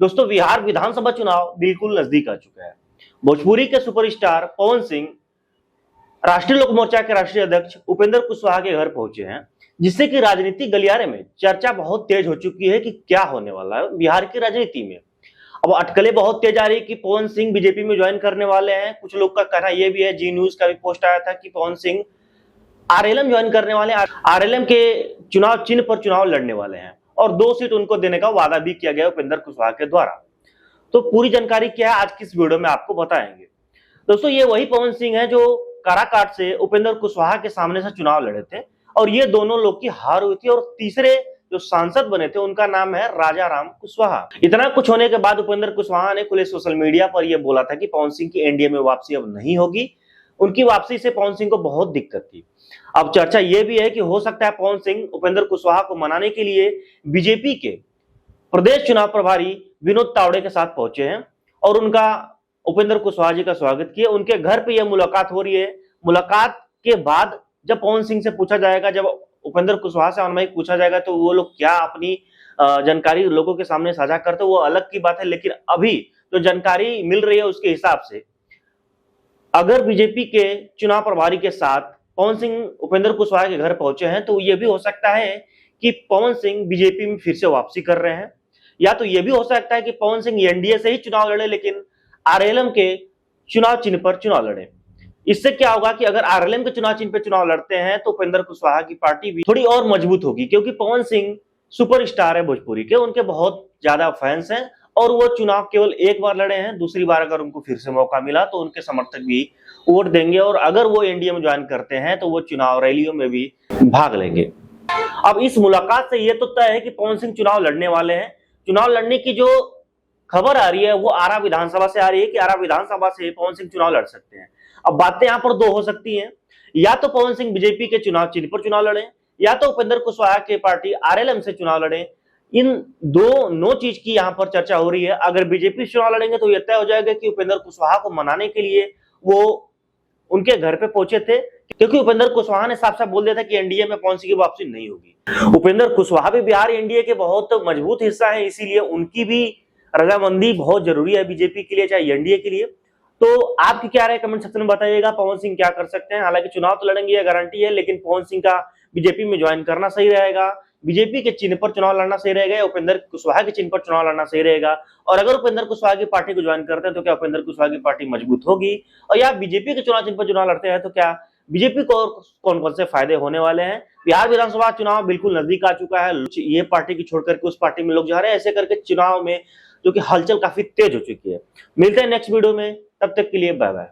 दोस्तों, बिहार विधानसभा चुनाव बिल्कुल नजदीक आ चुका है। भोजपुरी के सुपरस्टार पवन सिंह राष्ट्रीय लोक मोर्चा के राष्ट्रीय अध्यक्ष उपेंद्र कुशवाहा के घर पहुंचे हैं, जिससे कि राजनीतिक गलियारे में चर्चा बहुत तेज हो चुकी है कि क्या होने वाला है बिहार की राजनीति में। अब अटकलें बहुत तेज आ रही है कि पवन सिंह बीजेपी में ज्वाइन करने वाले हैं। कुछ लोग का कहना यह भी है, जी न्यूज का भी पोस्ट आया था कि पवन सिंह आरएलएम ज्वाइन करने वाले हैं, आरएलएम के चुनाव चिन्ह पर चुनाव लड़ने वाले हैं और 2 सीट उनको देने का वादा भी किया गया उपेंद्र कुशवाहा के द्वारा। तो पूरी जानकारी क्या है आज की इस वीडियो में आपको बताएंगे। दोस्तों, ये वही पवन सिंह है जो काराकाट से उपेंद्र कुशवाहा के सामने से चुनाव लड़े थे और ये दोनों लोग की हार हुई थी और तीसरे जो सांसद बने थे उनका नाम है राजा राम कुशवाहा। इतना कुछ होने के बाद उपेंद्र कुशवाहा ने खुले सोशल मीडिया पर यह बोला था कि पवन सिंह की एनडीए में वापसी अब नहीं होगी। उनकी वापसी से पवन सिंह को बहुत दिक्कत थी। अब चर्चा यह भी है कि हो सकता है पवन सिंह उपेंद्र कुशवाहा को मनाने के लिए बीजेपी के प्रदेश चुनाव प्रभारी विनोद तावड़े के साथ पहुंचे हैं और उनका उपेंद्र कुशवाहा जी का स्वागत किया। उनके घर पे यह मुलाकात हो रही है। मुलाकात के बाद जब पवन सिंह से पूछा जाएगा, जब उपेंद्र कुशवाहा से अनमाइक पूछा जाएगा तो वो लोग क्या अपनी जानकारी लोगों के सामने साझा करते वो अलग की बात है। लेकिन अभी जो जानकारी मिल रही है उसके हिसाब से अगर बीजेपी के चुनाव प्रभारी के साथ पवन सिंह उपेंद्र कुशवाहा के घर पहुंचे हैं तो यह भी हो सकता है कि पवन सिंह बीजेपी में फिर से वापसी कर रहे हैं, या तो यह भी हो सकता है कि पवन सिंह एनडीए से ही चुनाव लड़े लेकिन आरएलएम के चुनाव चिन्ह पर चुनाव लड़े। इससे क्या होगा कि अगर आरएलएम के चुनाव चिन्ह पर चुनाव लड़ते हैं तो उपेंद्र कुशवाहा की पार्टी भी थोड़ी और मजबूत होगी, क्योंकि पवन सिंह सुपरस्टार है भोजपुरी के, उनके बहुत ज्यादा फैंस हैं और वो चुनाव केवल एक बार लड़े हैं। दूसरी बार अगर उनको फिर से मौका मिला तो उनके समर्थक भी वोट देंगे और अगर वो एनडीए में ज्वाइन करते हैं तो वो चुनाव रैलियों में भी भाग लेंगे। अब इस मुलाकात से ये तो तय है कि पवन सिंह चुनाव लड़ने वाले हैं। चुनाव लड़ने की जो खबर आ रही है वो आरा विधानसभा से आ रही है कि आरा विधानसभा से पवन सिंह चुनाव लड़ सकते हैं। अब बातें यहाँ पर दो हो सकती हैं, या तो पवन सिंह बीजेपी के चुनाव चिन्ह पर चुनाव लड़े या तो उपेंद्र कुशवाहा के पार्टी आरएलएम से चुनाव लड़े। इन दोनों चीज की यहाँ पर चर्चा हो रही है। अगर बीजेपी चुनाव लड़ेंगे तो यह तय हो जाएगा कि उपेंद्र कुशवाहा को मनाने के लिए वो उनके घर पे पहुंचे थे, क्योंकि उपेंद्र कुशवाहा ने साफ साफ बोल दिया था कि एनडीए में पवन सिंह की वापसी नहीं होगी। उपेंद्र कुशवाहा भी बिहार एनडीए के बहुत मजबूत हिस्सा है, इसीलिए उनकी भी रजामंदी बहुत जरूरी है बीजेपी के लिए चाहे एनडीए के लिए। तो आपकी क्या राय कमेंट सेक्शन में बताइएगा। पवन सिंह क्या कर सकते हैं? हालांकि चुनाव तो लड़ेंगे यह गारंटी है, लेकिन पवन सिंह का बीजेपी में ज्वाइन करना सही रहेगा, बीजेपी के चिन्ह पर चुनाव लड़ना सही रहेगा या उपेंद्र कुशवाहा के चिन्ह पर चुनाव लड़ना सही रहेगा? और अगर उपेंद्र कुशवाहा की पार्टी को ज्वाइन करते हैं तो क्या उपेंद्र कुशवाहा की पार्टी मजबूत होगी? और या बीजेपी के चुनाव चिन्ह पर चुनाव लड़ते हैं तो क्या बीजेपी को कौन कौन से फायदे होने वाले हैं? बिहार विधानसभा चुनाव बिल्कुल नजदीक आ चुका है। ये पार्टी की छोड़कर के उस पार्टी में लोग जा रहे हैं, ऐसे करके चुनाव में जो कि हलचल काफी तेज हो चुकी है। मिलते हैं नेक्स्ट वीडियो में, तब तक के लिए बाय बाय।